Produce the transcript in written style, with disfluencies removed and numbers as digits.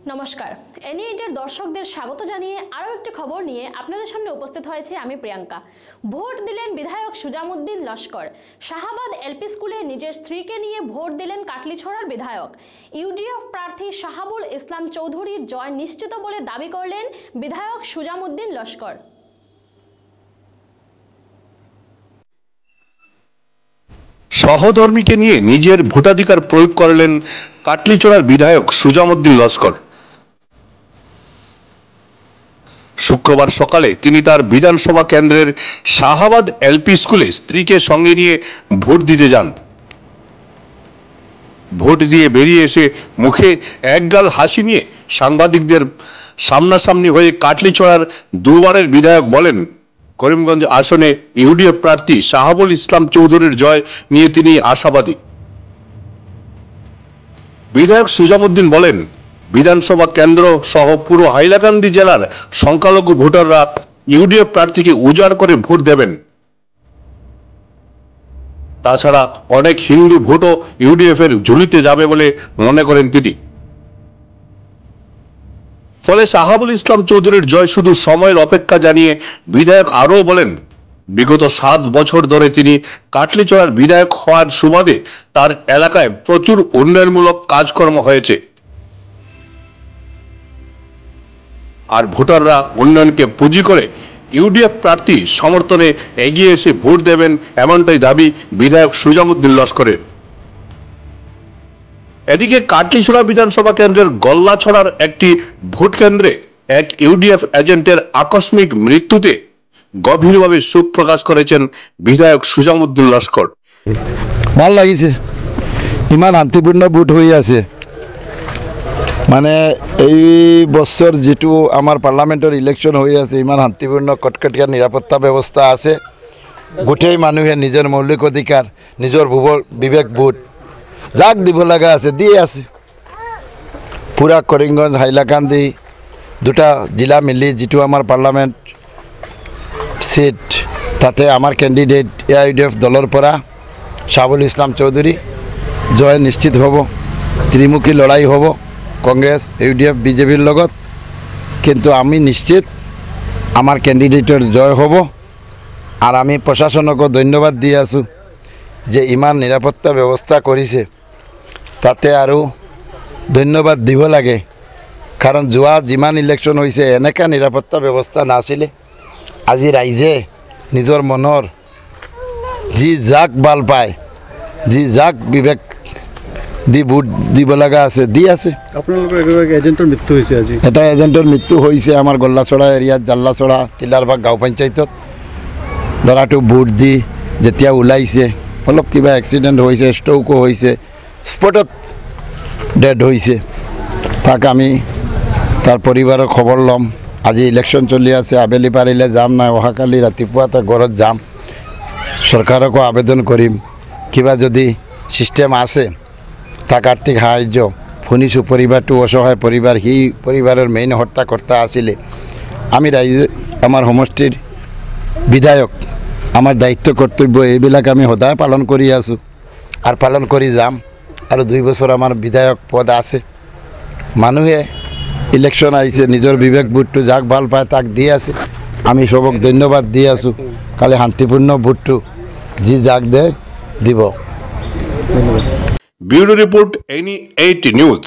নমস্কার, এনএইটের দর্শকদের স্বাগত জানিয়ে আরও একটি খবর নিয়ে আপনাদের সামনে উপস্থিত হয়েছে আমি প্রিয়াঙ্কা। ভোট দিলেন বিধায়ক সুজামউদ্দিন লস্কর। শাহাবাদ এলপি স্কুলে নিজের স্ত্রীকে নিয়ে ভোট দিলেন কাটলিছড়ার বিধায়ক। ইউডিএফ প্রার্থী শাহাবুল ইসলাম চৌধুরীর জয় নিশ্চিত বলে দাবি করলেন বিধায়ক সুজামউদ্দিন লস্কর। সহধর্মীকে নিয়ে নিজের ভোটাধিকার প্রয়োগ করলেন কাটলিছড়ার বিধায়ক সুজামউদ্দিন লস্কর। শুক্রবার সকালে তিনি তার বিধানসভা কেন্দ্রের শাহাবাদ এলপি স্কুলে স্ত্রীকে সঙ্গে নিয়ে ভোট দিতে যান। ভোট দিয়ে বেরিয়ে এসে মুখে একগাল হাসি নিয়ে সাংবাদিকদের সামনাসামনি হয়ে কাটলিছড়ার দুবারের বিধায়ক বলেন, করিমগঞ্জ আসনে ইউডিএফ প্রার্থী শাহাবুল ইসলাম চৌধুরীর জয় নিয়ে তিনি আশাবাদী। বিধায়ক সুজামউদ্দিন বলেন, বিধানসভা কেন্দ্র সহ পুরো হাইলাকান্দি জেলার সংখ্যালঘু ভোটাররা ইউডিএফ প্রার্থীকে উজাড় করে ভোট দেবেন। তাছাড়া অনেক হিন্দু ভোটও ইউডিএফ এর ঝুলিতে যাবে বলে মনে করেন তিনি। ফলে শাহাবুল ইসলাম চৌধুরীর জয় শুধু সময়ের অপেক্ষা জানিয়ে বিধায়ক আরও বলেন, বিগত 7 বছর ধরে তিনি কাটলিছড়ার বিধায়ক হওয়ার সুবাদে তার এলাকায় প্রচুর উন্নয়নমূলক কাজকর্ম হয়েছে। আর ভোটাররা উন্নয়নকে পুঁজি করে ইউডিএফ প্রার্থী সমর্থনে এগিয়ে এসে ভোট দেবেন, এমনটাই দাবি বিধায়ক সুজামউদ্দিন লস্করের। এদিকে কাটলিছড়া বিধানসভা কেন্দ্রের গল্লাছড়ার একটি ভোট কেন্দ্রে এক ইউডিএফ এজেন্টের আকস্মিক মৃত্যুতে গভীরভাবে শোক প্রকাশ করেছেন বিধায়ক সুজামউদ্দিন লস্কর। ভাল লাগিছে, ইমান শান্তিপূর্ণ ভোট হয়ে আছে। মানে এই বছর যেটো আমার পার্লামেন্টের ইলেকশন হয়ে আছে, ইমান শান্তিপূর্ণ কটকটীয়া নিরাপত্তা ব্যবস্থা আছে। গোটেই মানুহে নিজের মৌলিক অধিকার, নিজের বিবেক ভোট যাক দিব লাগা আছে দিয়ে আছে। পুরা করিমগঞ্জ হাইলাকান্দি দুটা জেলা মিলি যেটো আমার পার্লামেন্ট সিট, তাতে আমার ক্যান্ডিডেট ইউডিএফ দলের পৰা শাহাবুল ইসলাম চৌধুরী জয় নিশ্চিত হব। ত্রিমুখী লড়াই হব কংগ্রেস ইউডিএফ বিজেপির লগত, কিন্তু আমি নিশ্চিত আমার ক্যান্ডিডেটের জয় হব। আর আমি প্রশাসনকে ধন্যবাদ দিয়ে আছো যে ইমান নিরাপত্তা ব্যবস্থা করেছে, তাতে আরও ধন্যবাদ দিব লাগে। কারণ যোৱা যিমান ইলেকশন হয়েছে এনেকা নিরাপত্তা ব্যবস্থা নাছিলে। আজি রাইজে নিজের মনের যি যাক ভাল পায়, যি যাক বিবেক দি ভোট দিব লাগা আছে দি আছে। এজেন্টৰ মৃত্যু হৈছে আজি, এটা এজেন্টৰ মৃত্যু হৈছে আমাৰ গল্লাছড়া এৰিয়াত জাল্লাছড়া টিলাৰবাগ গাঁও পঞ্চায়তত। ল'ৰাটো ভোট দি যেতিয়া ওলাইছে অলপ কিবা এক্সিডেণ্ট হৈছে, ষ্ট্ৰোকো হৈছে, স্পটত ডেড হৈছে। তাক আমি তাৰ পৰিবাৰৰ খবৰ ল'ম। আজি ইলেকশ্যন চলি আছে, আবেলি পাৰিলে যাম, নাই অহাকালি ৰাতিপুৱা তাৰ ঘৰত যাম। চৰকাৰকো আবেদন কৰিম কিবা যদি চিষ্টেম আছে তাক আৰ্থিক সাহায্য। শুনিছোঁ পৰিবাৰটো অসহায় পৰিবাৰ, সি পৰিবাৰৰ মেইন হত্যাকৰ্তা আছিলে। আমি ৰাইজে আমাৰ সমষ্টিৰ বিধায়ক, আমাৰ দায়িত্ব কৰ্তব্য এইবিলাক আমি সদায় পালন কৰি আছোঁ আৰু পালন কৰি যাম। আৰু 2 বছৰ আমাৰ বিধায়ক পদ আছে। মানুহে ইলেকশ্যন আহিছে, নিজৰ বিবেক ভোটটো যাক ভাল পায় তাক দি আছে। আমি সবক ধন্যবাদ দি আছোঁ। কালি শান্তিপূৰ্ণ ভোটটো যি যাক দে দিব। Bureau report, NE8 news.